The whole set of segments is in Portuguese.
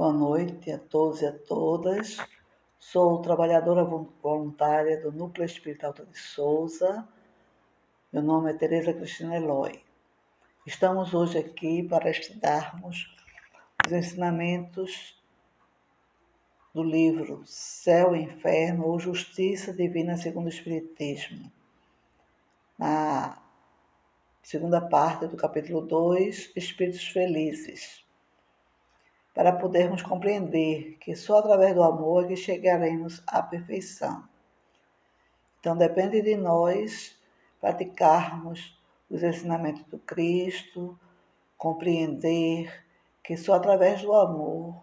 Boa noite a todos e a todas. Sou trabalhadora voluntária do Núcleo Espírita Alta de Souza. Meu nome é Tereza Cristina Eloy. Estamos hoje aqui para estudarmos os ensinamentos do livro Céu e Inferno ou Justiça Divina segundo o Espiritismo. Na segunda parte do capítulo 2, Espíritos Felizes. Para podermos compreender que só através do amor é que chegaremos à perfeição. Então, depende de nós praticarmos os ensinamentos do Cristo, compreender que só através do amor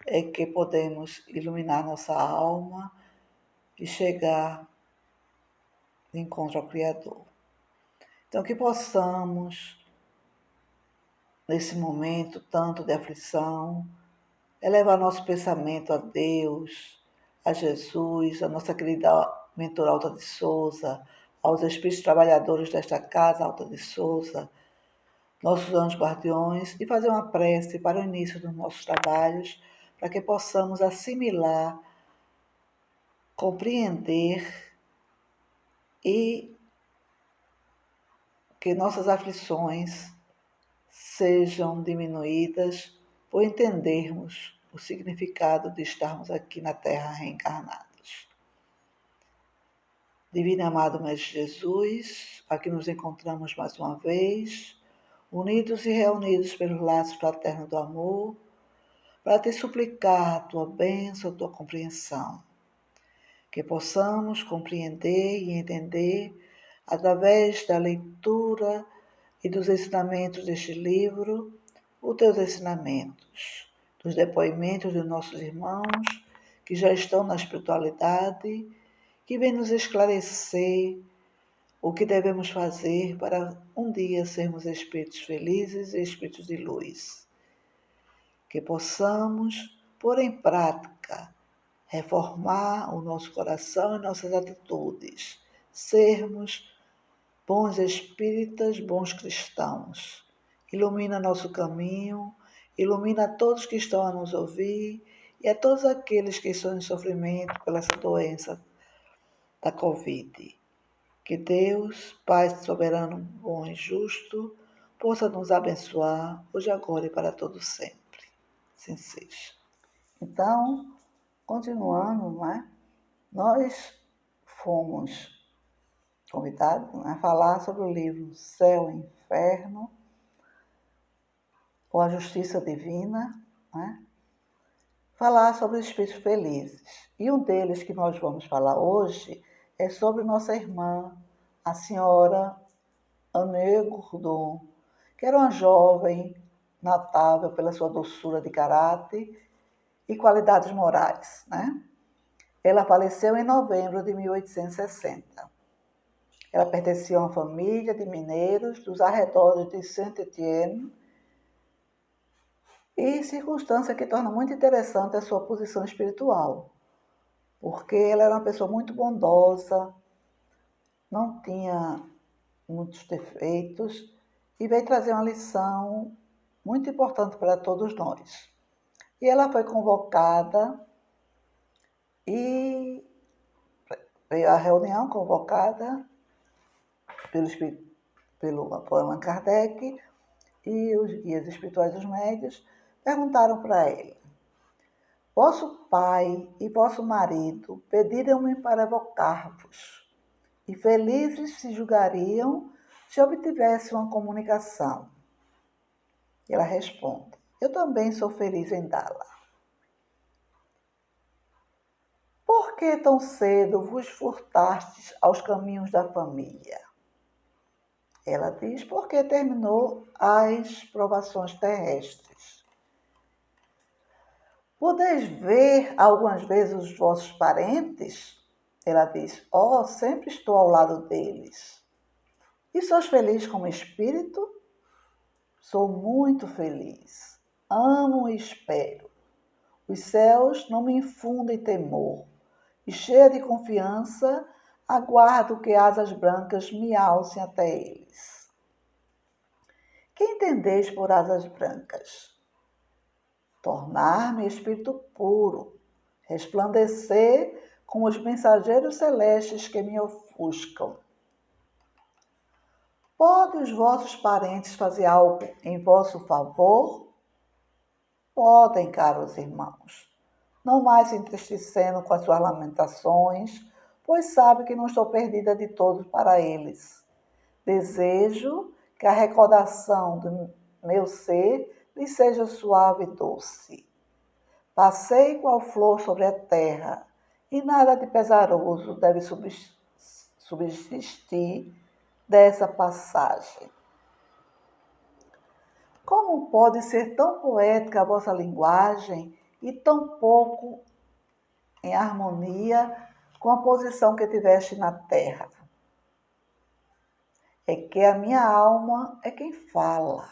é que podemos iluminar nossa alma e chegar de encontro ao Criador. Então, que possamos, nesse momento tanto de aflição, elevar nosso pensamento a Deus, a Jesus, a nossa querida mentora Alta de Souza, aos espíritos trabalhadores desta casa Alta de Souza, nossos anjos guardiões, e fazer uma prece para o início dos nossos trabalhos, para que possamos assimilar, compreender e que nossas aflições sejam diminuídas por entendermos o significado de estarmos aqui na Terra reencarnados. Divino e amado Mestre Jesus, aqui nos encontramos mais uma vez, unidos e reunidos pelos laços fraternos do amor, para te suplicar a tua bênção, a tua compreensão. Que possamos compreender e entender, através da leitura e dos ensinamentos deste livro, os teus ensinamentos, dos depoimentos dos nossos irmãos que já estão na espiritualidade, que vem nos esclarecer o que devemos fazer para um dia sermos espíritos felizes e espíritos de luz. Que possamos pôr em prática, reformar o nosso coração e nossas atitudes, sermos bons espíritas, bons cristãos. Ilumina nosso caminho, ilumina a todos que estão a nos ouvir e a todos aqueles que estão em sofrimento pela essa doença da Covid. Que Deus, Pai soberano, bom e justo, possa nos abençoar, hoje, agora e para todo sempre. Assim seja. Então, continuando, nós fomos convidados a falar sobre o livro Céu e Inferno, ou a Justiça Divina, falar sobre espíritos felizes. E um deles que nós vamos falar hoje é sobre nossa irmã, a senhora Anê Gordon, que era uma jovem notável pela sua doçura de caráter e qualidades morais. Ela faleceu em novembro de 1860. Ela pertencia a uma família de mineiros dos arredores de Saint-Étienne, e circunstância que torna muito interessante a sua posição espiritual, porque ela era uma pessoa muito bondosa, não tinha muitos defeitos e veio trazer uma lição muito importante para todos nós. E ela foi convocada e veio à reunião convocada pelo Allan Kardec, e os guias espirituais dos médios perguntaram para ele: vosso pai e vosso marido pediram-me para evocar-vos, e felizes se julgariam se obtivesse uma comunicação. E ela responde: eu também sou feliz em dá-la. Por que tão cedo vos furtastes aos caminhos da família? Ela diz: porque terminou as provações terrestres. Podeis ver algumas vezes os vossos parentes? Ela diz: sempre estou ao lado deles. E sois feliz como espírito? Sou muito feliz. Amo e espero. Os céus não me infundem temor. E cheia de confiança, aguardo que asas brancas me alcem até eles. Que entendeis por asas brancas? tornar-me espírito puro, resplandecer com os mensageiros celestes que me ofuscam. Podem os vossos parentes fazer algo em vosso favor? Podem, caros irmãos, não mais se entristecendo com as suas lamentações, pois sabe que não estou perdida de todos para eles. Desejo que a recordação do meu ser lhe seja suave e doce. Passei qual flor sobre a terra, e nada de pesaroso deve subsistir dessa passagem. Como pode ser tão poética a vossa linguagem e tão pouco em harmonia com a posição que tiveste na terra? É que a minha alma é quem fala.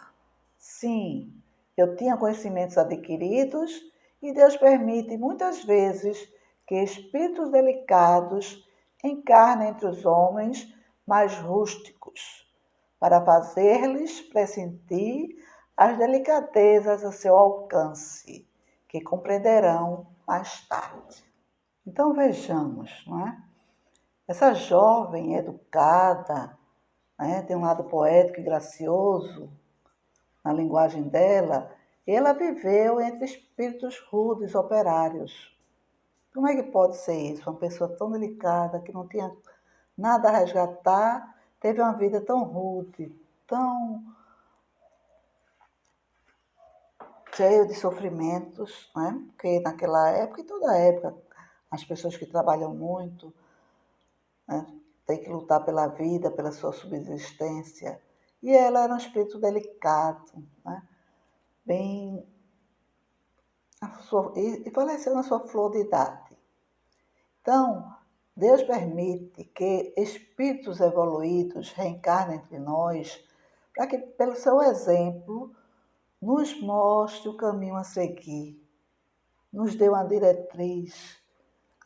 Sim, eu tinha conhecimentos adquiridos e Deus permite muitas vezes que espíritos delicados encarnem entre os homens mais rústicos, para fazer-lhes pressentir as delicadezas a seu alcance, que compreenderão mais tarde. Então vejamos, não é? Essa jovem educada, né, tem um lado poético e gracioso na linguagem dela, ela viveu entre espíritos rudes, operários. Como é que pode ser isso? Uma pessoa tão delicada, que não tinha nada a resgatar, teve uma vida tão rude, tão cheio de sofrimentos, né? Porque naquela época, e toda época, as pessoas que trabalham muito, né, têm que lutar pela vida, pela sua subsistência. E ela era um espírito delicado, né? Bem, e faleceu na sua flor de idade. Então, Deus permite que espíritos evoluídos reencarnem entre nós, para que, pelo seu exemplo, nos mostre o caminho a seguir, nos dê uma diretriz,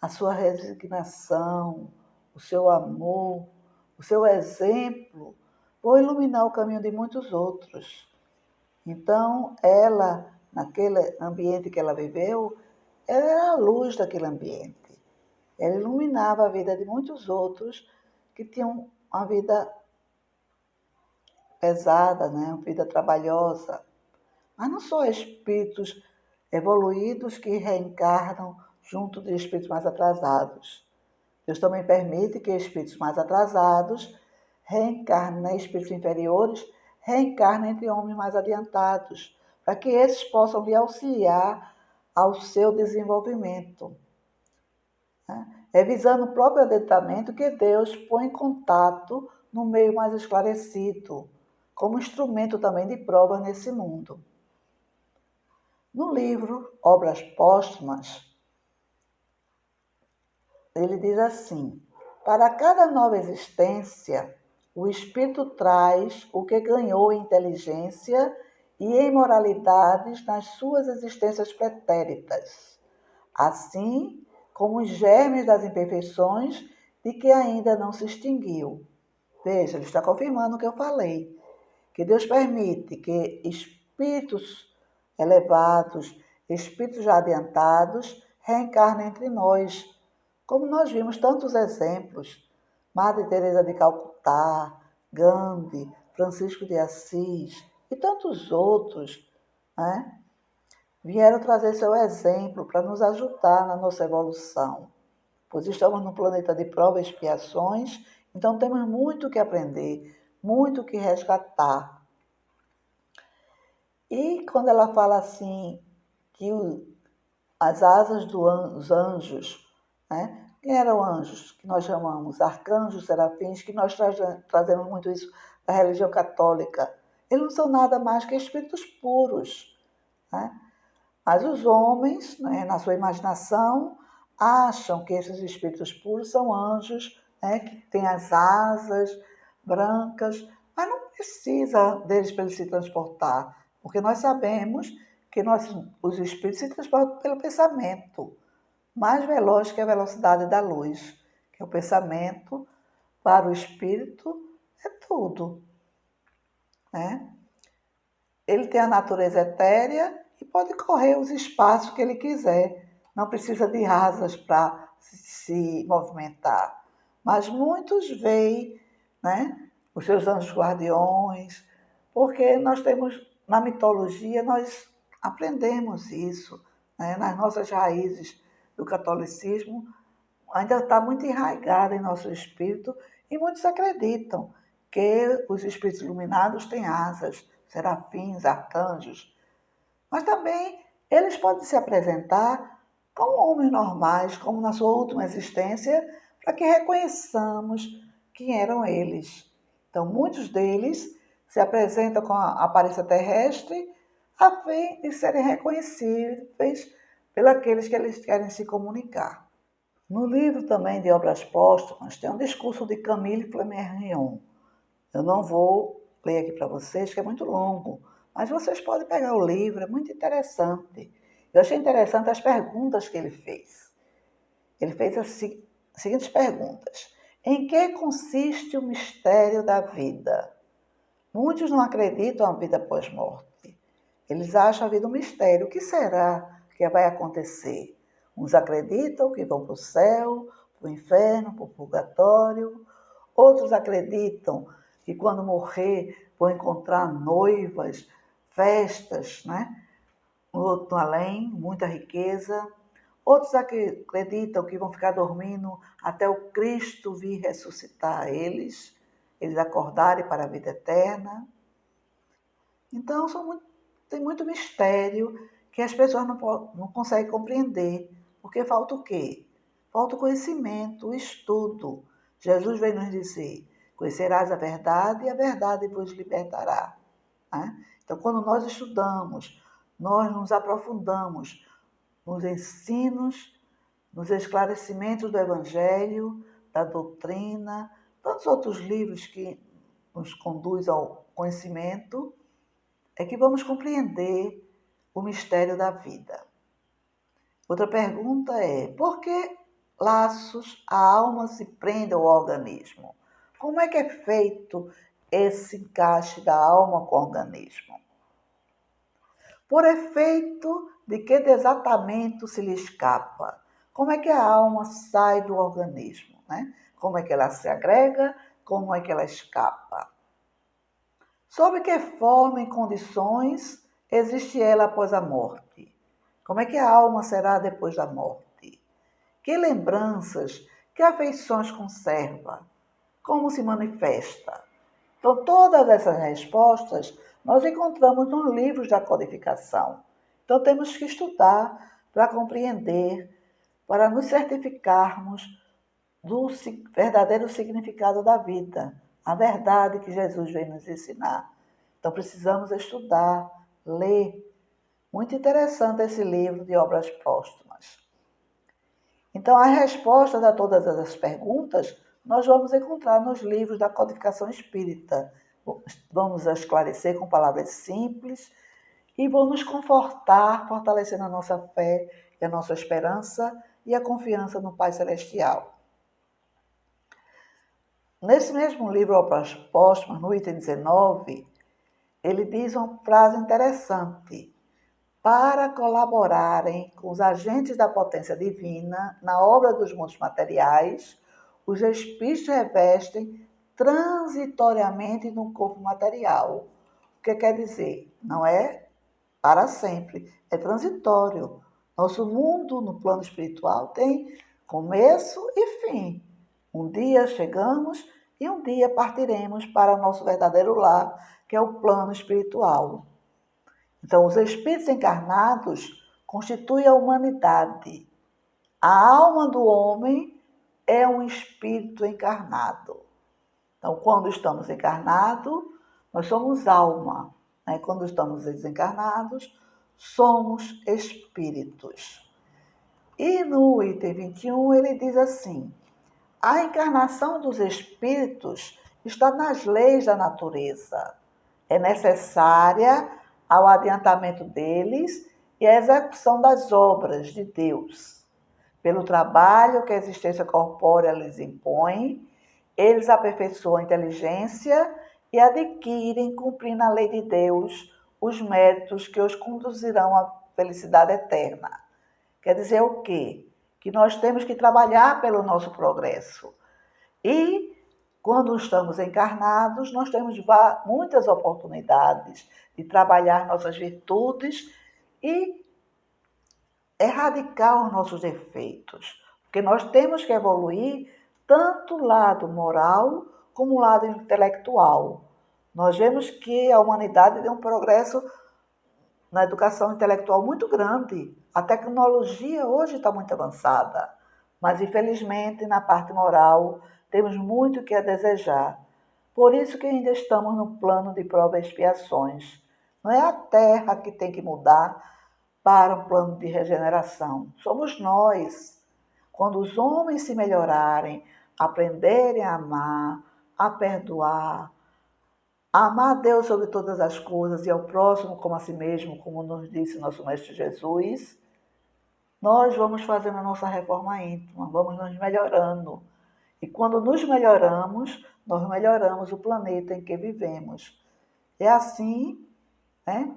a sua resignação, o seu amor, o seu exemplo, vão iluminar o caminho de muitos outros. Então, ela, naquele ambiente que ela viveu, ela era a luz daquele ambiente. Ela iluminava a vida de muitos outros que tinham uma vida pesada, né? Uma vida trabalhosa. Mas não só espíritos evoluídos que reencarnam junto de espíritos mais atrasados. Deus também permite que espíritos mais atrasados reencarnem, né? Espíritos inferiores reencarnem entre homens mais adiantados, para que esses possam lhe auxiliar ao seu desenvolvimento. É visando o próprio adentramento que Deus põe em contato no meio mais esclarecido, como instrumento também de prova nesse mundo. No livro Obras Póstumas, ele diz assim: para cada nova existência, o espírito traz o que ganhou em inteligência e em moralidades nas suas existências pretéritas, assim como os germes das imperfeições de que ainda não se extinguiu. Veja, ele está confirmando o que eu falei, que Deus permite que espíritos elevados, espíritos já adiantados, reencarnem entre nós, como nós vimos tantos exemplos. Madre Teresa de Calcutá, Gandhi, Francisco de Assis e tantos outros, né? Vieram trazer seu exemplo para nos ajudar na nossa evolução, pois estamos num planeta de provas e expiações, então temos muito que aprender, muito que resgatar. E quando ela fala assim, que as asas dos anjos, né? Quem eram anjos? Que nós chamamos arcanjos, serafins, que nós trazemos muito isso da religião católica. Eles não são nada mais que espíritos puros, né? Mas os homens, né, na sua imaginação, acham que esses espíritos puros são anjos, né, que têm as asas brancas, mas não precisa deles para eles se transportar, porque nós sabemos que os espíritos se transportam pelo pensamento, mais veloz que a velocidade da luz, que o pensamento, para o espírito, é tudo, né? Ele tem a natureza etérea e pode correr os espaços que ele quiser. Não precisa de asas para se movimentar. Mas muitos veem, né, os seus anjos guardiões, porque nós temos, na mitologia, nós aprendemos isso, né, nas nossas raízes do catolicismo, ainda está muito enraizada em nosso espírito e muitos acreditam que os espíritos iluminados têm asas, serafins, arcanjos, mas também eles podem se apresentar como homens normais, como na sua última existência, para que reconheçamos quem eram eles. Então, muitos deles se apresentam com a aparência terrestre a fim de serem reconhecíveis pelos que eles querem se comunicar. No livro também de Obras Póstumas tem um discurso de Camille Flammarion. Eu não vou ler aqui para vocês, que é muito longo, mas vocês podem pegar o livro, é muito interessante. Eu achei interessante as perguntas que ele fez. Ele fez as seguintes perguntas. Em que consiste o mistério da vida? Muitos não acreditam na vida pós-morte. Eles acham a vida um mistério. O que será que vai acontecer? Uns acreditam que vão para o céu, para o inferno, para o purgatório. Outros acreditam que quando morrer vão encontrar noivas, festas, né? No além, muita riqueza. Outros acreditam que vão ficar dormindo até o Cristo vir ressuscitar eles acordarem para a vida eterna. Então, tem muito mistério que as pessoas não conseguem compreender, porque falta o quê? Falta o conhecimento, o estudo. Jesus veio nos dizer, conhecerás a verdade e a verdade vos libertará. Né? Então, quando nós estudamos, nós nos aprofundamos nos ensinos, nos esclarecimentos do Evangelho, da doutrina, tantos outros livros que nos conduzem ao conhecimento, é que vamos compreender o mistério da vida. Outra pergunta é, por que laços a alma se prende ao organismo? Como é que é feito esse encaixe da alma com o organismo? Por efeito de que desatamento se lhe escapa? Como é que a alma sai do organismo? Né? Como é que ela se agrega? Como é que ela escapa? Sob que forma e condições existe ela após a morte? Como é que a alma será depois da morte? Que lembranças, que afeições conserva? Como se manifesta? Então, todas essas respostas nós encontramos nos livros da codificação. Então, temos que estudar para compreender, para nos certificarmos do verdadeiro significado da vida, a verdade que Jesus veio nos ensinar. Então, precisamos estudar, ler. Muito interessante esse livro de Obras Póstumas. Então, as respostas a todas essas perguntas nós vamos encontrar nos livros da codificação espírita. Vamos esclarecer com palavras simples e vão nos confortar, fortalecendo a nossa fé e a nossa esperança e a confiança no Pai Celestial. Nesse mesmo livro, Obras Póstumas, no item 19, ele diz uma frase interessante. Para colaborarem com os agentes da potência divina na obra dos mundos materiais, os espíritos revestem transitoriamente no corpo material. O que quer dizer? Não é para sempre, é transitório. Nosso mundo no plano espiritual tem começo e fim. Um dia chegamos e um dia partiremos para o nosso verdadeiro lar, que é o plano espiritual. Então, os espíritos encarnados constituem a humanidade. A alma do homem é um espírito encarnado. Então, quando estamos encarnados, nós somos alma. Né? Quando estamos desencarnados, somos espíritos. E no item 21, ele diz assim, a encarnação dos espíritos está nas leis da natureza. É necessária ao adiantamento deles e à execução das obras de Deus. Pelo trabalho que a existência corpórea lhes impõe, eles aperfeiçoam a inteligência e adquirem, cumprindo a lei de Deus, os méritos que os conduzirão à felicidade eterna. Quer dizer o quê? Que nós temos que trabalhar pelo nosso progresso. E quando estamos encarnados, nós temos muitas oportunidades de trabalhar nossas virtudes e erradicar os nossos defeitos. Porque nós temos que evoluir tanto o lado moral como o lado intelectual. Nós vemos que a humanidade deu um progresso na educação intelectual muito grande. A tecnologia hoje está muito avançada, mas infelizmente na parte moral temos muito que a desejar. Por isso que ainda estamos no plano de provas e expiações. Não é a Terra que tem que mudar para um plano de regeneração. Somos nós. Quando os homens se melhorarem, aprenderem a amar, a perdoar, a amar a Deus sobre todas as coisas e ao próximo como a si mesmo, como nos disse nosso Mestre Jesus, nós vamos fazendo a nossa reforma íntima, vamos nos melhorando. E quando nos melhoramos, nós melhoramos o planeta em que vivemos. É assim, né,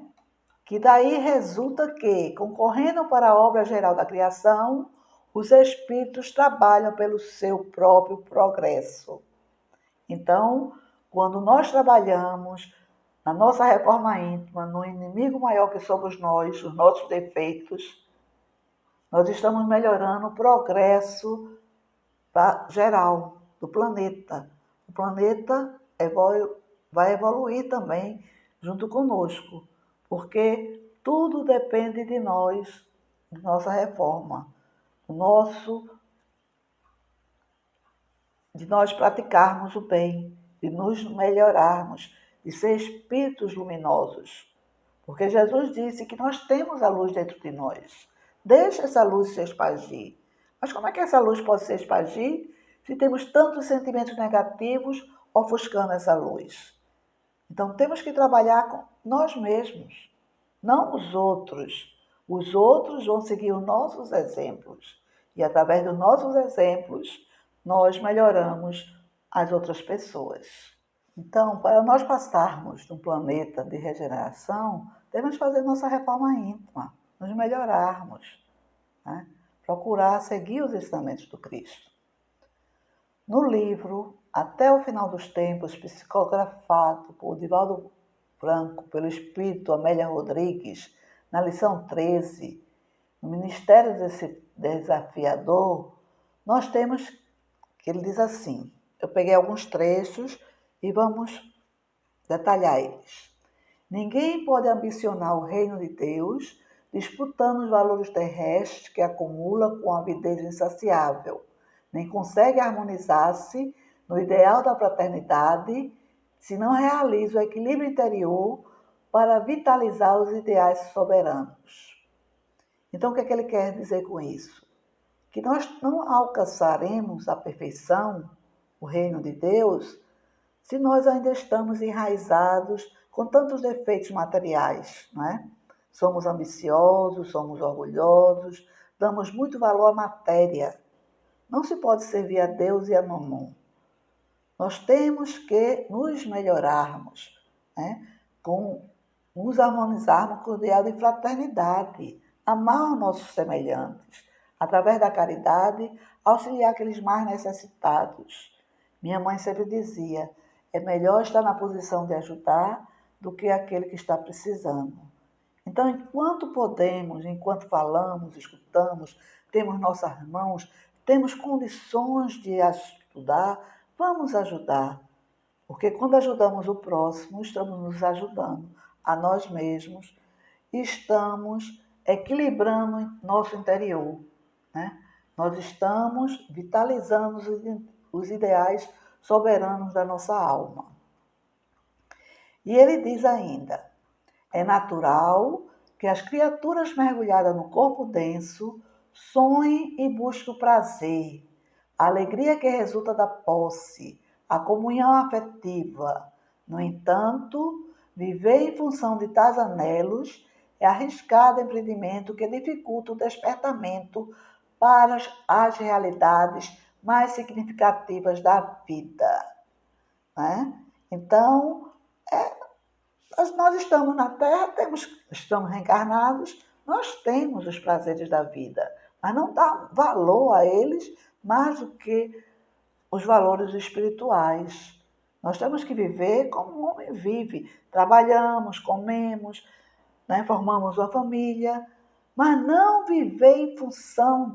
que daí resulta que, concorrendo para a obra geral da criação, os espíritos trabalham pelo seu próprio progresso. Então, quando nós trabalhamos na nossa reforma íntima, no inimigo maior que somos nós, os nossos defeitos, nós estamos melhorando o progresso geral do planeta. O planeta vai evoluir também junto conosco, porque tudo depende de nós, de nossa reforma, de nós praticarmos o bem, de nos melhorarmos, de ser espíritos luminosos. Porque Jesus disse que nós temos a luz dentro de nós. Deixa essa luz se expandir. Mas como é que essa luz pode se expandir se temos tantos sentimentos negativos ofuscando essa luz? Então temos que trabalhar com nós mesmos, não os outros. Os outros vão seguir os nossos exemplos. E através dos nossos exemplos, nós melhoramos as outras pessoas. Então, para nós passarmos de um planeta de regeneração, temos que fazer nossa reforma íntima, nos melhorarmos, né? Procurar seguir os ensinamentos do Cristo. No livro Até o Final dos Tempos, psicografado por Divaldo Franco, pelo espírito Amélia Rodrigues, na lição 13, no Ministério Desafiador, nós temos que ele diz assim, eu peguei alguns trechos e vamos detalhar eles. Ninguém pode ambicionar o reino de Deus disputando os valores terrestres que acumula com avidez insaciável, nem consegue harmonizar-se no ideal da fraternidade se não realiza o equilíbrio interior para vitalizar os ideais soberanos. Então, o que é que ele quer dizer com isso? Que nós não alcançaremos a perfeição, o reino de Deus, se nós ainda estamos enraizados com tantos defeitos materiais, não é? Somos ambiciosos, somos orgulhosos, damos muito valor à matéria. Não se pode servir a Deus e a mamão. Nós temos que nos melhorarmos, né? Nos harmonizarmos com o ideal de fraternidade, amar os nossos semelhantes, através da caridade, auxiliar aqueles mais necessitados. Minha mãe sempre dizia, é melhor estar na posição de ajudar do que aquele que está precisando. Então, enquanto podemos, enquanto falamos, escutamos, temos nossas mãos, temos condições de ajudar, vamos ajudar. Porque quando ajudamos o próximo, estamos nos ajudando a nós mesmos e estamos equilibrando nosso interior, né? Nós estamos vitalizando os ideais soberanos da nossa alma. E ele diz ainda, é natural que as criaturas mergulhadas no corpo denso sonhem e busquem o prazer, a alegria que resulta da posse, a comunhão afetiva. No entanto, viver em função de tais anelos é arriscado empreendimento que dificulta o despertamento para as realidades mais significativas da vida, né? Então, Nós estamos na Terra, estamos reencarnados, nós temos os prazeres da vida, mas não dá valor a eles mais do que os valores espirituais. Nós temos que viver como um homem vive. Trabalhamos, comemos, né, formamos uma família, mas não viver em função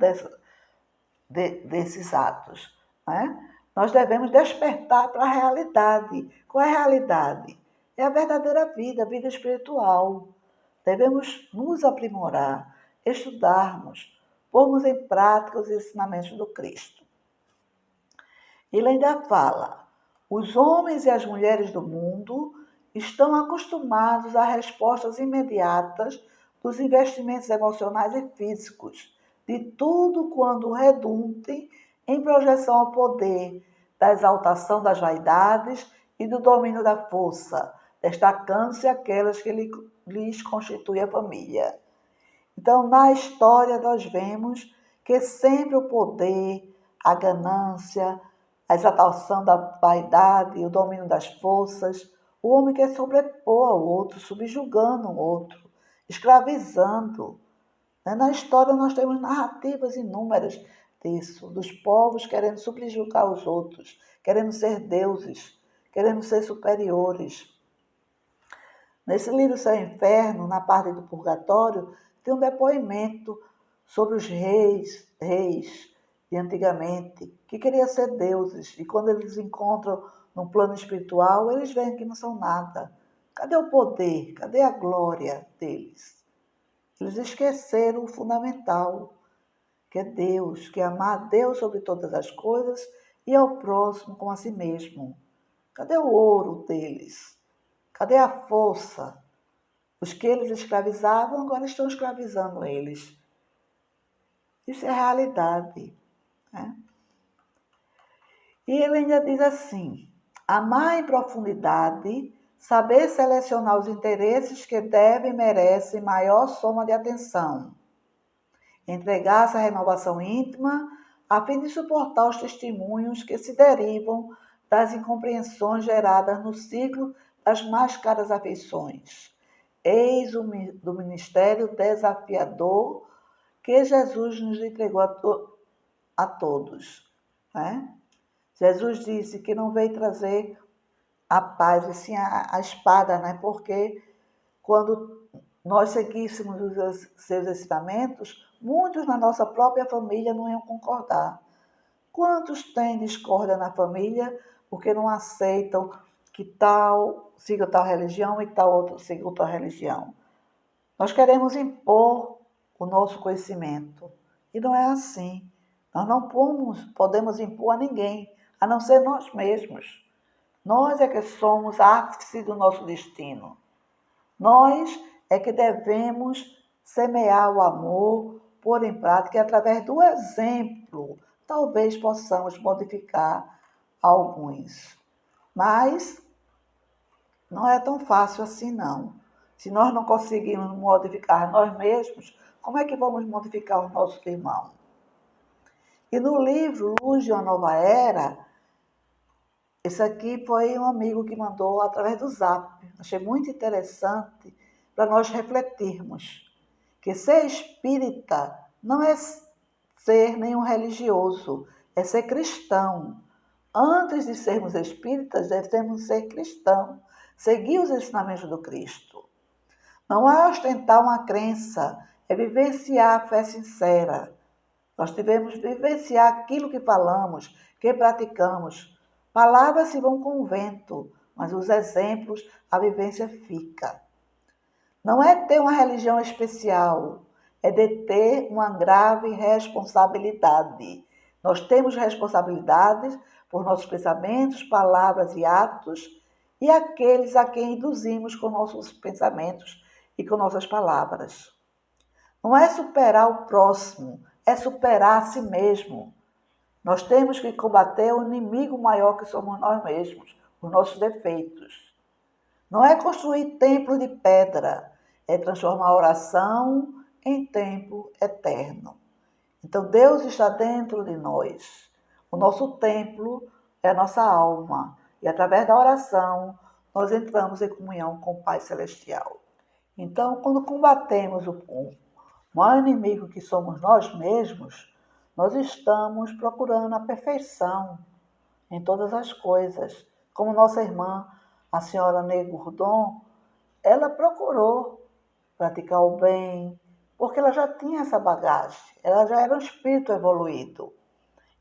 desses atos. Né? Nós devemos despertar para a realidade. Qual é a realidade? É a verdadeira vida, a vida espiritual. Devemos nos aprimorar, estudarmos, pormos em prática os ensinamentos do Cristo. Ele ainda fala: os homens e as mulheres do mundo estão acostumados a respostas imediatas dos investimentos emocionais e físicos, de tudo quando redundem em projeção ao poder, da exaltação das vaidades e do domínio da força, destacando-se aquelas que lhes constituem a família. Então, na história, nós vemos que sempre o poder, a ganância, a exaltação da vaidade, o domínio das forças, o homem quer sobrepor ao outro, subjugando o outro, escravizando. Na história nós temos narrativas inúmeras disso, dos povos querendo subjugar os outros, querendo ser deuses, querendo ser superiores. Nesse livro Céu e Inferno, na parte do Purgatório, tem um depoimento sobre os reis de antigamente, que queriam ser deuses. E quando eles encontram no plano espiritual, eles veem que não são nada. Cadê o poder? Cadê a glória deles? Eles esqueceram o fundamental, que é Deus, que é amar a Deus sobre todas as coisas e ao próximo como a si mesmo. Cadê o ouro deles? Cadê a força? Os que eles escravizavam agora estão escravizando eles. Isso é realidade. Né? E ele ainda diz assim: amar em profundidade, saber selecionar os interesses que devem e merecem maior soma de atenção, entregar-se à renovação íntima, a fim de suportar os testemunhos que se derivam das incompreensões geradas no ciclo das mais caras afeições. Eis o do ministério desafiador que Jesus nos entregou a todos. Né? Jesus disse que não veio trazer a paz, e sim a espada, né? Porque quando nós seguíssemos os seus ensinamentos, muitos na nossa própria família não iam concordar. Quantos têm discórdia na família porque não aceitam que tal siga tal religião e tal outro siga outra religião? Nós queremos impor o nosso conhecimento. E não é assim. Nós não podemos impor a ninguém, a não ser nós mesmos. Nós é que somos ápice do nosso destino. Nós é que devemos semear o amor, pôr em prática e através do exemplo, talvez possamos modificar alguns. Mas não é tão fácil assim não. Se nós não conseguimos modificar nós mesmos, como é que vamos modificar os nossos irmãos? E no livro Luz de uma Nova Era, esse aqui foi um amigo que mandou através do Zap. Achei muito interessante para nós refletirmos que ser espírita não é ser nenhum religioso, é ser cristão. Antes de sermos espíritas, devemos ser cristãos, seguir os ensinamentos do Cristo. Não é ostentar uma crença, é vivenciar a fé sincera. Nós devemos vivenciar aquilo que falamos, que praticamos. Palavras se vão com o vento, mas os exemplos, a vivência fica. Não é ter uma religião especial, é de ter uma grave responsabilidade. Nós temos responsabilidades por nossos pensamentos, palavras e atos e aqueles a quem induzimos com nossos pensamentos e com nossas palavras. Não é superar o próximo, é superar a si mesmo. Nós temos que combater o inimigo maior que somos nós mesmos, os nossos defeitos. Não é construir templo de pedra, é transformar a oração em templo eterno. Então Deus está dentro de nós. O nosso templo é a nossa alma. E através da oração, nós entramos em comunhão com o Pai Celestial. Então, quando combatemos o maior inimigo que somos nós mesmos, nós estamos procurando a perfeição em todas as coisas. Como nossa irmã, a senhora Ney Gurdon, ela procurou praticar o bem, porque ela já tinha essa bagagem, ela já era um espírito evoluído.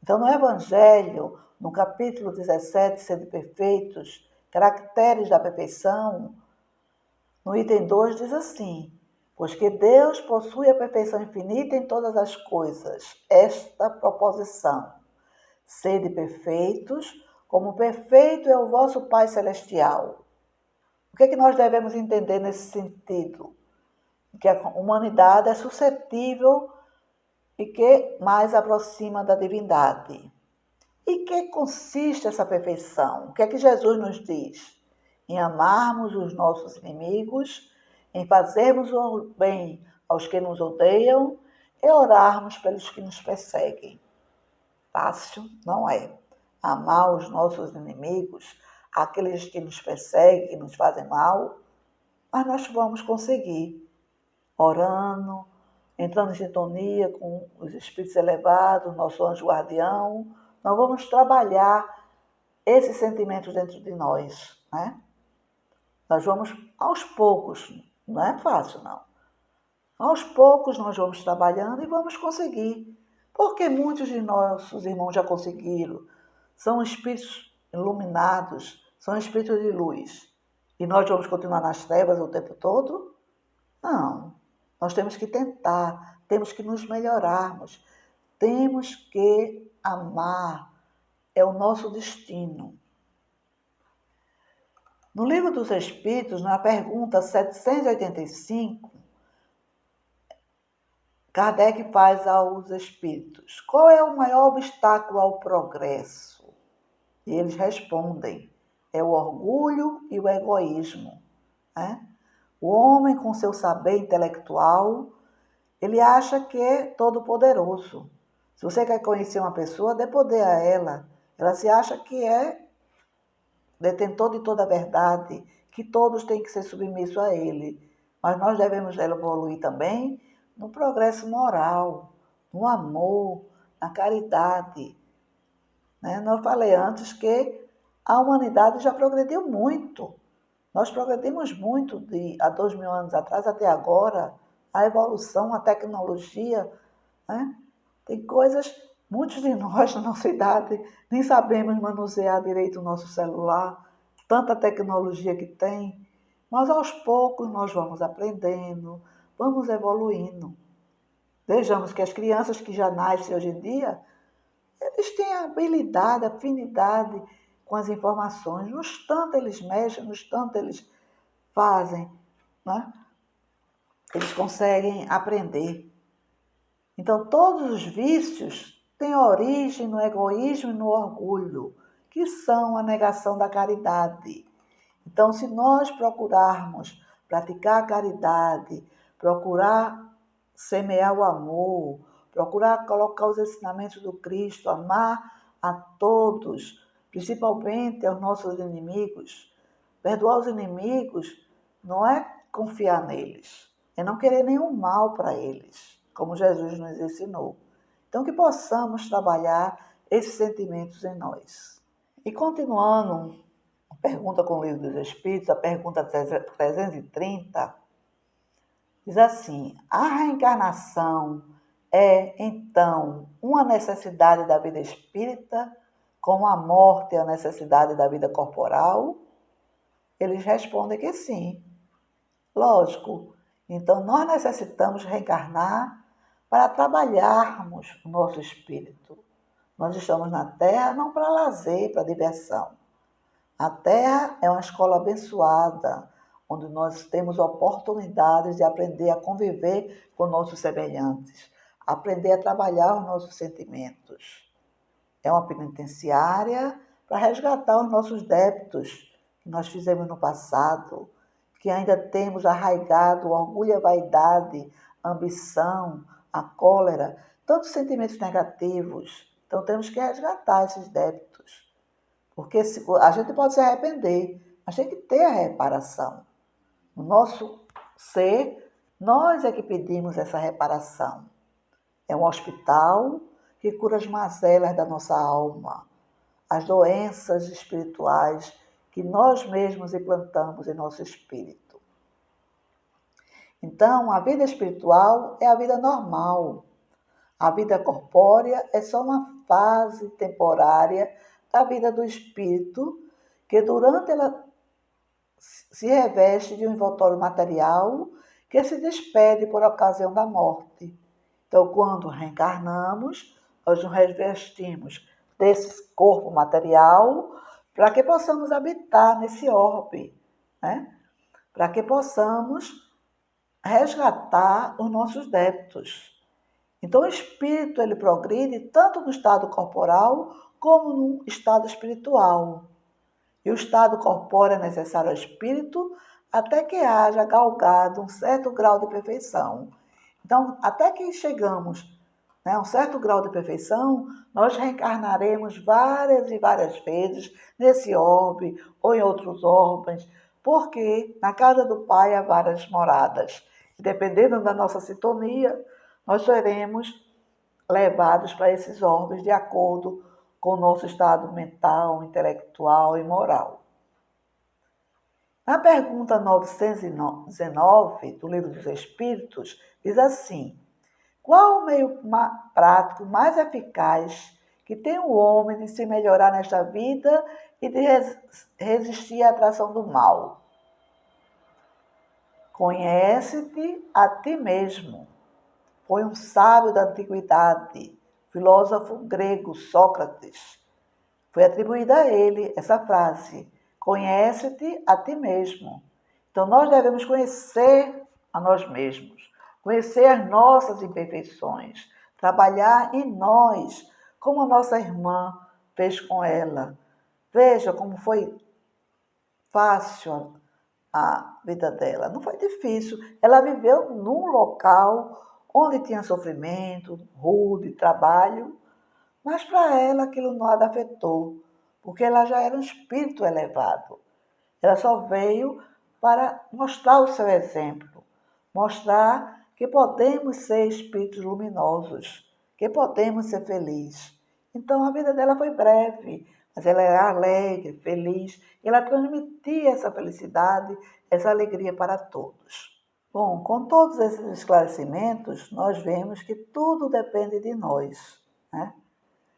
Então, no Evangelho, no capítulo 17, Sede Perfeitos, Caracteres da Perfeição, no item 2 diz assim: pois que Deus possui a perfeição infinita em todas as coisas, esta proposição: sede perfeitos, como perfeito é o vosso Pai Celestial. O que é que nós devemos entender nesse sentido? Que a humanidade é suscetível e que mais aproxima da divindade. E que consiste essa perfeição? O que é que Jesus nos diz? Em amarmos os nossos inimigos, em fazermos o bem aos que nos odeiam e orarmos pelos que nos perseguem. Fácil não é. Amar os nossos inimigos, aqueles que nos perseguem, que nos fazem mal, mas nós vamos conseguir, orando, entrando em sintonia com os espíritos elevados, nosso anjo guardião. Nós vamos trabalhar esses sentimentos dentro de nós, né? Nós vamos aos poucos, não é fácil não. Aos poucos nós vamos trabalhando e vamos conseguir, porque muitos de nossos irmãos já conseguiram, são espíritos iluminados, são espíritos de luz. E nós vamos continuar nas trevas o tempo todo? Não. Nós temos que tentar, temos que nos melhorarmos, temos que amar, é o nosso destino. No Livro dos Espíritos, na pergunta 785, Kardec faz aos espíritos: qual é o maior obstáculo ao progresso? E eles respondem: é o orgulho e o egoísmo. Né? O homem, com seu saber intelectual, ele acha que é todo poderoso. Se você quer conhecer uma pessoa, dê poder a ela. Ela se acha que é detentor de toda a verdade, que todos têm que ser submissos a ele. Mas nós devemos evoluir também no progresso moral, no amor, na caridade. Né? Eu falei antes que a humanidade já progrediu muito. Nós progredimos muito há 2000 anos atrás até agora. A evolução, a tecnologia, né? Tem coisas, muitos de nós na nossa idade nem sabemos manusear direito o nosso celular, tanta tecnologia que tem, mas aos poucos nós vamos aprendendo, vamos evoluindo. Vejamos que as crianças que já nascem hoje em dia, eles têm habilidade, afinidade com as informações, nos tanto eles mexem, nos tanto eles fazem, né? Eles conseguem aprender. Então, todos os vícios têm origem no egoísmo e no orgulho, que são a negação da caridade. Então, se nós procurarmos praticar a caridade, procurar semear o amor, procurar colocar os ensinamentos do Cristo, amar a todos, principalmente aos nossos inimigos, perdoar os inimigos não é confiar neles, é não querer nenhum mal para eles, como Jesus nos ensinou. Então, que possamos trabalhar esses sentimentos em nós. E continuando, a pergunta com o Livro dos Espíritos, a pergunta 330, diz assim: a reencarnação é, então, uma necessidade da vida espírita, como a morte é a necessidade da vida corporal? Eles respondem que sim. Lógico. Então, nós necessitamos reencarnar para trabalharmos o nosso espírito. Nós estamos na Terra não para lazer, para diversão. A Terra é uma escola abençoada, onde nós temos oportunidades de aprender a conviver com nossos semelhantes, aprender a trabalhar os nossos sentimentos. É uma penitenciária para resgatar os nossos débitos que nós fizemos no passado, que ainda temos arraigado o orgulho, a vaidade, a ambição, a cólera, tantos sentimentos negativos. Então temos que resgatar esses débitos. Porque a gente pode se arrepender, mas tem que ter a reparação. No nosso ser, nós é que pedimos essa reparação. É um hospital que cura as mazelas da nossa alma, as doenças espirituais que nós mesmos implantamos em nosso espírito. Então, a vida espiritual é a vida normal. A vida corpórea é só uma fase temporária da vida do espírito, que durante ela se reveste de um envoltório material que se despede por ocasião da morte. Então, quando reencarnamos, nós nos revestimos desse corpo material para que possamos habitar nesse orbe, né? Para que possamos resgatar os nossos débitos. Então, o espírito ele progride tanto no estado corporal como no estado espiritual. E o estado corpóreo é necessário ao espírito até que haja galgado um certo grau de perfeição. Então, até que chegamos, né, a um certo grau de perfeição, nós reencarnaremos várias e várias vezes nesse orbe ou em outros orbes, porque na casa do Pai há várias moradas. E dependendo da nossa sintonia, nós seremos levados para esses orbes de acordo com o nosso estado mental, intelectual e moral. Na pergunta 919 do Livro dos Espíritos, diz assim: qual o meio prático mais eficaz que tem o homem de se melhorar nesta vida e de resistir à atração do mal? Conhece-te a ti mesmo. Foi um sábio da antiguidade, filósofo grego Sócrates. Foi atribuída a ele essa frase: conhece-te a ti mesmo. Então nós devemos conhecer a nós mesmos, conhecer as nossas imperfeições, trabalhar em nós, como a nossa irmã fez com ela. Veja como foi fácil a vida dela. Não foi difícil. Ela viveu num local onde tinha sofrimento, rude, trabalho, mas para ela aquilo nada afetou, porque ela já era um espírito elevado. Ela só veio para mostrar o seu exemplo, mostrar que podemos ser espíritos luminosos, que podemos ser felizes. Então a vida dela foi breve, mas ela era alegre, feliz, e ela transmitia essa felicidade, essa alegria para todos. Bom, com todos esses esclarecimentos, nós vemos que tudo depende de nós, né?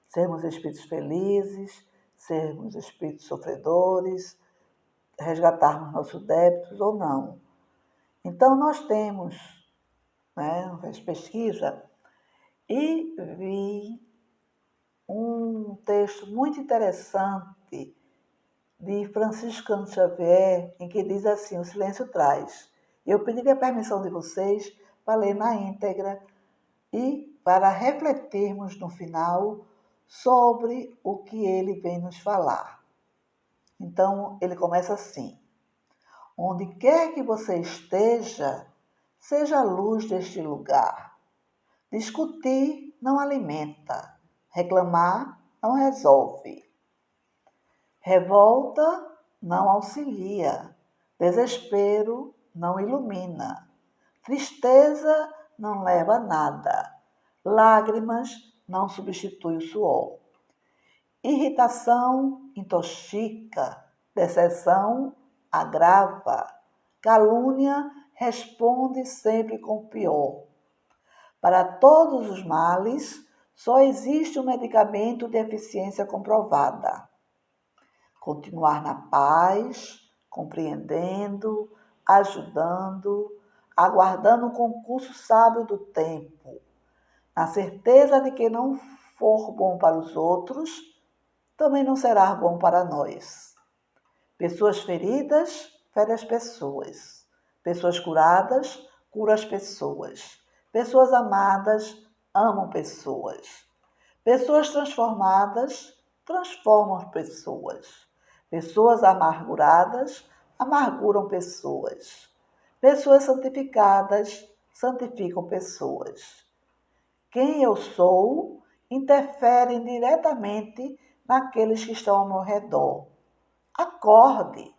Sermos espíritos felizes, sermos espíritos sofredores, resgatarmos nossos débitos ou não. Então, nós temos, né, fez pesquisa e vi um texto muito interessante de Franciscano Xavier, em que diz assim: o silêncio traz. Eu pediria a permissão de vocês para ler na íntegra e para refletirmos no final sobre o que ele vem nos falar. Então, ele começa assim: onde quer que você esteja, seja a luz deste lugar. Discutir não alimenta, reclamar não resolve. Revolta não auxilia, desespero não ilumina, tristeza não leva a nada, lágrimas não substitui o suor. Irritação intoxica, decepção agrava, calúnia responde sempre com o pior. Para todos os males, só existe um medicamento de eficiência comprovada: continuar na paz, compreendendo, ajudando, aguardando um concurso sábio do tempo, na certeza de que não for bom para os outros, também não será bom para nós. Pessoas feridas, ferem as pessoas. Pessoas curadas, curam as pessoas. Pessoas amadas, amam pessoas. Pessoas transformadas, transformam as pessoas. Pessoas amarguradas, amarguram pessoas. Pessoas santificadas, santificam pessoas. Quem eu sou interfere diretamente naqueles que estão ao meu redor. Acorde,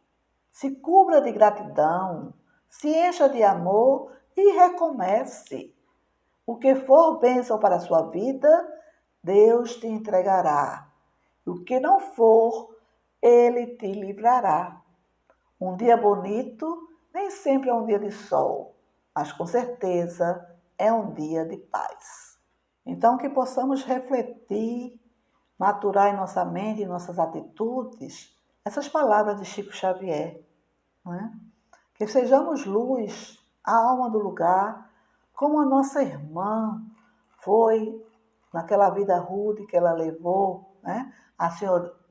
Se cubra de gratidão, se encha de amor e recomece. O que for bênção para a sua vida, Deus te entregará. O que não for, Ele te livrará. Um dia bonito nem sempre é um dia de sol, mas com certeza é um dia de paz. Então, que possamos refletir, maturar em nossa mente e nossas atitudes essas palavras de Chico Xavier, não é? Que sejamos luz, a alma do lugar, como a nossa irmã foi naquela vida rude que ela levou, né? A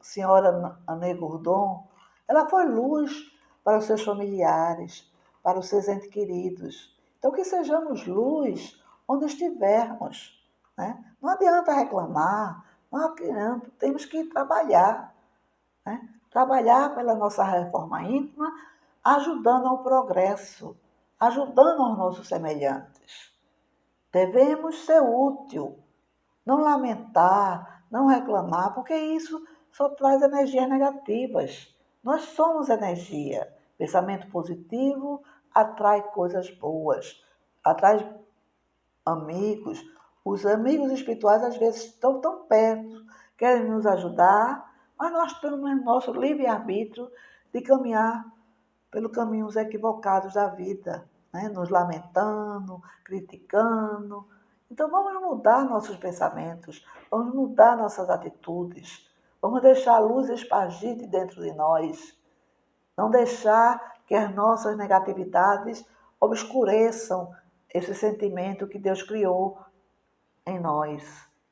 senhora Anê Gordon, ela foi luz para os seus familiares, para os seus entes queridos. Então, que sejamos luz onde estivermos, né? Não adianta reclamar, não adianta, temos que trabalhar, né? Trabalhar pela nossa reforma íntima, ajudando ao progresso, ajudando aos nossos semelhantes. Devemos ser útil, não lamentar, não reclamar, porque isso só traz energias negativas. Nós somos energia. Pensamento positivo atrai coisas boas, atrai amigos. Os amigos espirituais às vezes estão tão perto, querem nos ajudar, mas nós temos nosso livre-arbítrio de caminhar pelos caminhos equivocados da vida, né? Nos lamentando, criticando. Então vamos mudar nossos pensamentos, vamos mudar nossas atitudes, vamos deixar a luz expandir de dentro de nós, não deixar que as nossas negatividades obscureçam esse sentimento que Deus criou em nós,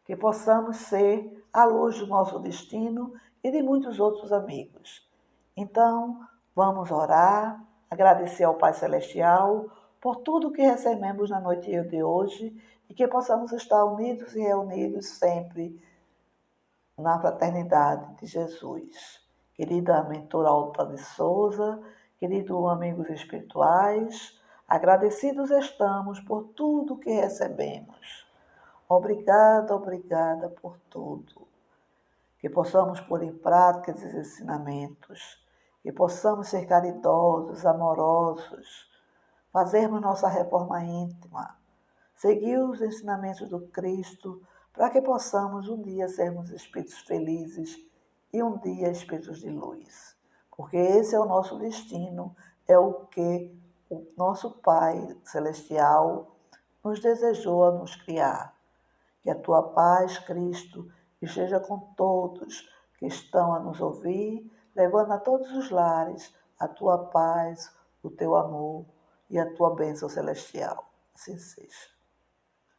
que possamos ser a luz do nosso destino e de muitos outros amigos. Então, vamos orar, agradecer ao Pai Celestial por tudo que recebemos na noite de hoje e que possamos estar unidos e reunidos sempre na fraternidade de Jesus. Querida mentora Alta de Souza, queridos amigos espirituais, agradecidos estamos por tudo que recebemos. Obrigada, obrigada por tudo. Que possamos pôr em prática esses ensinamentos, que possamos ser caridosos, amorosos, fazermos nossa reforma íntima, seguir os ensinamentos do Cristo, para que possamos um dia sermos espíritos felizes e um dia espíritos de luz. Porque esse é o nosso destino, é o que o nosso Pai Celestial nos desejou a nos criar. Que a tua paz, Cristo, esteja com todos que estão a nos ouvir, levando a todos os lares a tua paz, o teu amor e a tua bênção celestial. Assim seja.